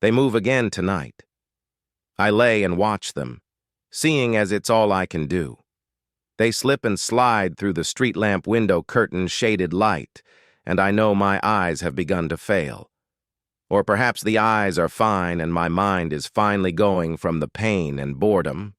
They move again tonight. I lay and watch them, seeing as it's all I can do. They slip and slide through the street lamp window curtain shaded light, and I know my eyes have begun to fail. Or perhaps the eyes are fine and my mind is finally going from the pain and boredom.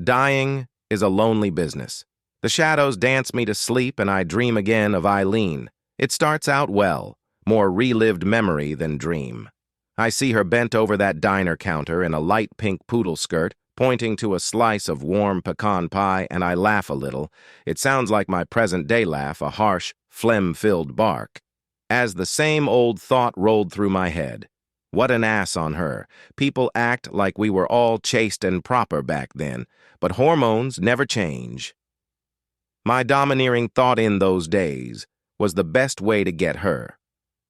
Dying is a lonely business. The shadows dance me to sleep and I dream again of Eileen. It starts out well, more relived memory than dream. I see her bent over that diner counter in a light pink poodle skirt, pointing to a slice of warm pecan pie, and I laugh a little. It sounds like my present-day laugh, a harsh, phlegm-filled bark. As the same old thought rolled through my head. What an ass on her. People act like we were all chaste and proper back then, but hormones never change. My domineering thought in those days was the best way to get her,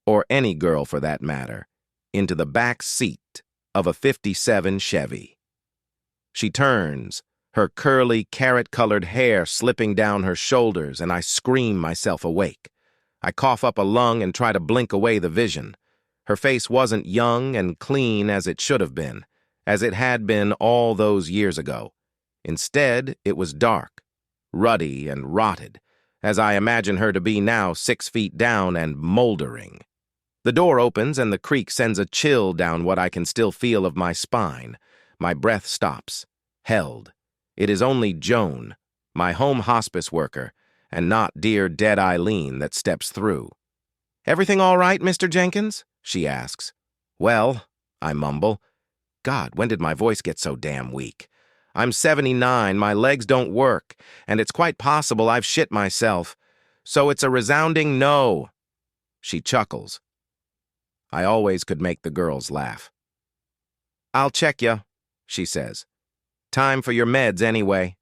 or any girl for that matter, into the back seat of a '57 Chevy. She turns, her curly, carrot-colored hair slipping down her shoulders, and I scream myself awake. I cough up a lung and try to blink away the vision. Her face wasn't young and clean as it should have been, as it had been all those years ago. Instead, it was dark, ruddy and rotted, as I imagine her to be now 6 feet down and moldering. The door opens and the creak sends a chill down what I can still feel of my spine. My breath stops, held. It is only Joan, my home hospice worker, and not dear dead Eileen that steps through. "Everything all right, Mr. Jenkins?" she asks. "Well," I mumble. God, when did my voice get so damn weak? I'm 79, my legs don't work, and it's quite possible I've shit myself. So it's a resounding no. She chuckles. I always could make the girls laugh. "I'll check ya," she says. "Time for your meds anyway."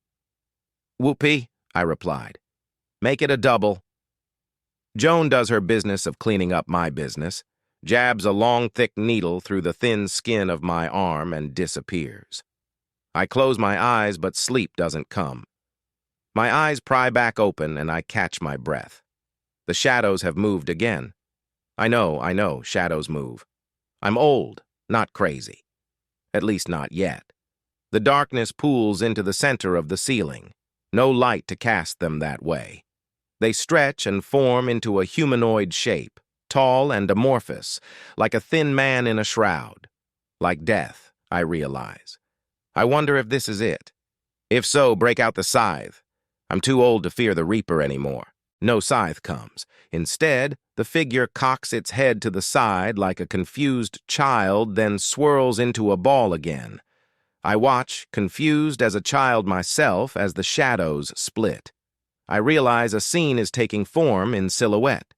"Whoopee," I replied. "Make it a double." Joan does her business of cleaning up my business, jabs a long, thick needle through the thin skin of my arm, and disappears. I close my eyes, but sleep doesn't come. My eyes pry back open, and I catch my breath. The shadows have moved again. I know, shadows move. I'm old, not crazy. At least not yet. The darkness pools into the center of the ceiling. No light to cast them that way. They stretch and form into a humanoid shape, tall and amorphous, like a thin man in a shroud. Like death, I realize. I wonder if this is it. If so, break out the scythe. I'm too old to fear the Reaper anymore. No scythe comes. Instead, the figure cocks its head to the side like a confused child, then swirls into a ball again. I watch, confused as a child myself, as the shadows split. I realize a scene is taking form in silhouette.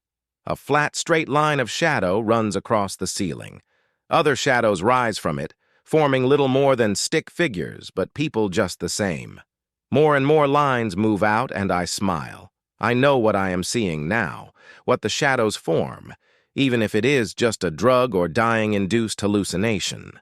A flat, straight line of shadow runs across the ceiling. Other shadows rise from it, forming little more than stick figures, but people just the same. More and more lines move out, and I smile. I know what I am seeing now, what the shadows form, even if it is just a drug or dying-induced hallucination.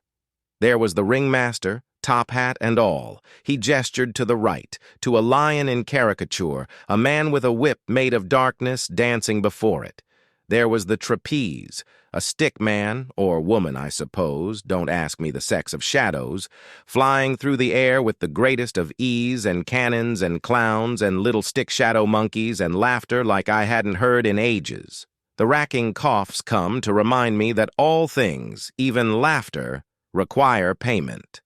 There was the ringmaster, top hat and all. He gestured to the right, to a lion in caricature, a man with a whip made of darkness dancing before it. There was the trapeze, a stick man, or woman, I suppose, don't ask me the sex of shadows, flying through the air with the greatest of ease and cannons and clowns and little stick shadow monkeys and laughter like I hadn't heard in ages. The racking coughs come to remind me that all things, even laughter, require payment.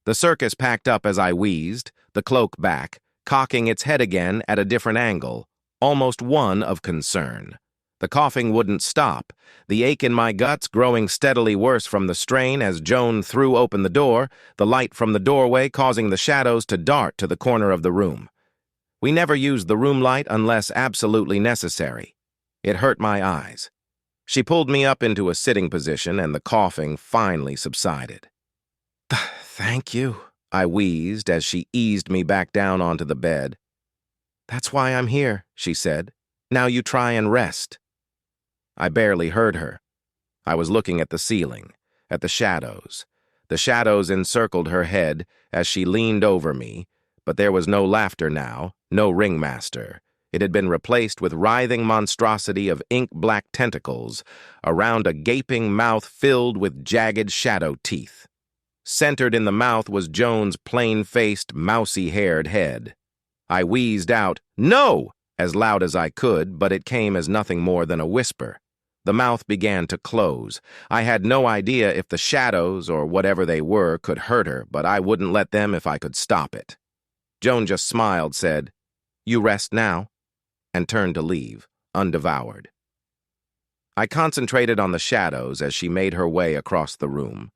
The circus packed up as I wheezed, the cloak back, cocking its head again at a different angle, almost one of concern. The coughing wouldn't stop, the ache in my guts growing steadily worse from the strain as Joan threw open the door, the light from the doorway causing the shadows to dart to the corner of the room. We never used the room light unless absolutely necessary. It hurt my eyes. She pulled me up into a sitting position and the coughing finally subsided. "Thank you," I wheezed as she eased me back down onto the bed. "That's why I'm here," she said. "Now you try and rest." I barely heard her. I was looking at the ceiling, at the shadows. The shadows encircled her head as she leaned over me, but there was no laughter now, no ringmaster. It had been replaced with writhing monstrosity of ink-black tentacles around a gaping mouth filled with jagged shadow teeth. Centered in the mouth was Joan's plain-faced, mousy-haired head. I wheezed out, "No!" as loud as I could, but it came as nothing more than a whisper. The mouth began to close. I had no idea if the shadows, or whatever they were, could hurt her, but I wouldn't let them if I could stop it. Joan just smiled, said, "You rest now," and turned to leave, undevoured. I concentrated on the shadows as she made her way across the room.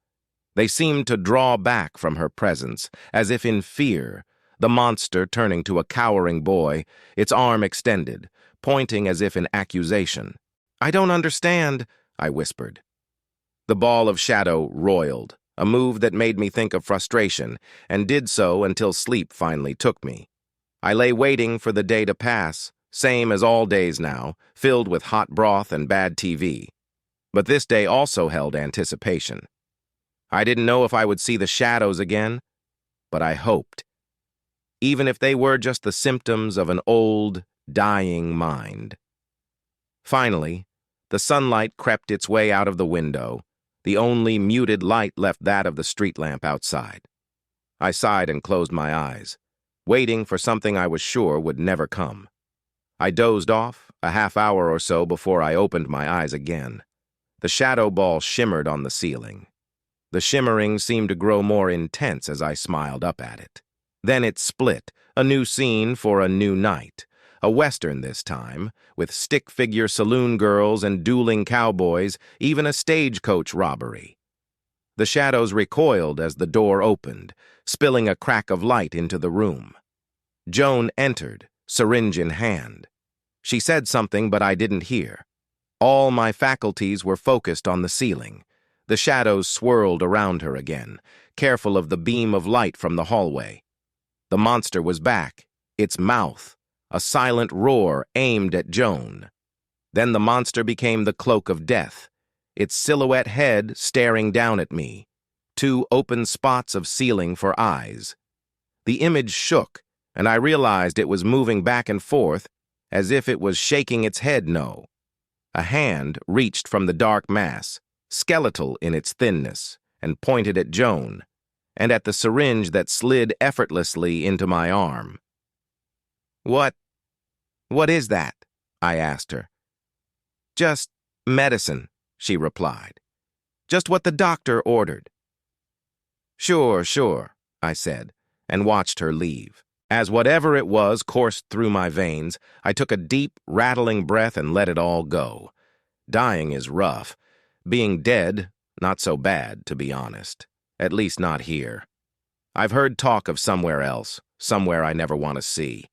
They seemed to draw back from her presence, as if in fear, the monster turning to a cowering boy, its arm extended, pointing as if in accusation. "I don't understand," I whispered. The ball of shadow roiled, a move that made me think of frustration, and did so until sleep finally took me. I lay waiting for the day to pass, same as all days now, filled with hot broth and bad TV. But this day also held anticipation. I didn't know if I would see the shadows again, but I hoped. Even if they were just the symptoms of an old, dying mind. Finally, the sunlight crept its way out of the window. The only muted light left that of the street lamp outside. I sighed and closed my eyes, waiting for something I was sure would never come. I dozed off, a half hour or so before I opened my eyes again. The shadow ball shimmered on the ceiling. The shimmering seemed to grow more intense as I smiled up at it. Then it split, a new scene for a new night. A western this time, with stick-figure saloon girls and dueling cowboys, even a stagecoach robbery. The shadows recoiled as the door opened, spilling a crack of light into the room. Joan entered, syringe in hand. She said something, but I didn't hear. All my faculties were focused on the ceiling. The shadows swirled around her again, careful of the beam of light from the hallway. The monster was back, its mouth, a silent roar aimed at Joan. Then the monster became the cloak of death, its silhouette head staring down at me, two open spots of ceiling for eyes. The image shook, and I realized it was moving back and forth as if it was shaking its head no. A hand reached from the dark mass, skeletal in its thinness, and pointed at Joan, and at the syringe that slid effortlessly into my arm. What is that?" I asked her. "Just medicine," she replied. "Just what the doctor ordered." Sure, I said, and watched her leave. As whatever it was coursed through my veins, I took a deep, rattling breath and let it all go. Dying is rough. Being dead, not so bad, to be honest. At least not here. I've heard talk of somewhere else, somewhere I never want to see.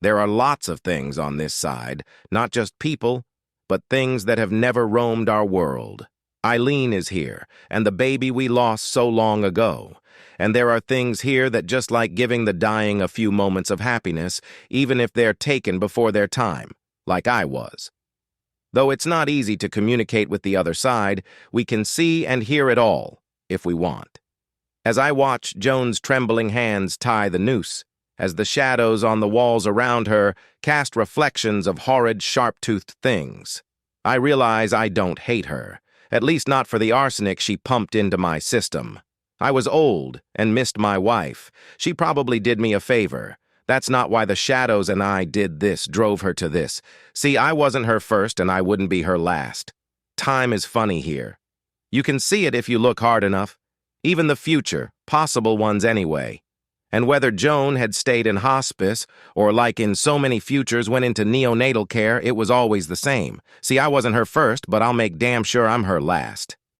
There are lots of things on this side, not just people, but things that have never roamed our world. Eileen is here, and the baby we lost so long ago. And there are things here that just like giving the dying a few moments of happiness, even if they're taken before their time, like I was. Though it's not easy to communicate with the other side, we can see and hear it all, if we want. As I watch Joan's trembling hands tie the noose, as the shadows on the walls around her cast reflections of horrid, sharp-toothed things, I realize I don't hate her, at least not for the arsenic she pumped into my system. I was old and missed my wife. She probably did me a favor. That's not why the shadows and I did this, drove her to this. See, I wasn't her first and I wouldn't be her last. Time is funny here. You can see it if you look hard enough. Even the future, possible ones anyway. And whether Joan had stayed in hospice, or like in so many futures went into neonatal care, it was always the same. See, I wasn't her first, but I'll make damn sure I'm her last.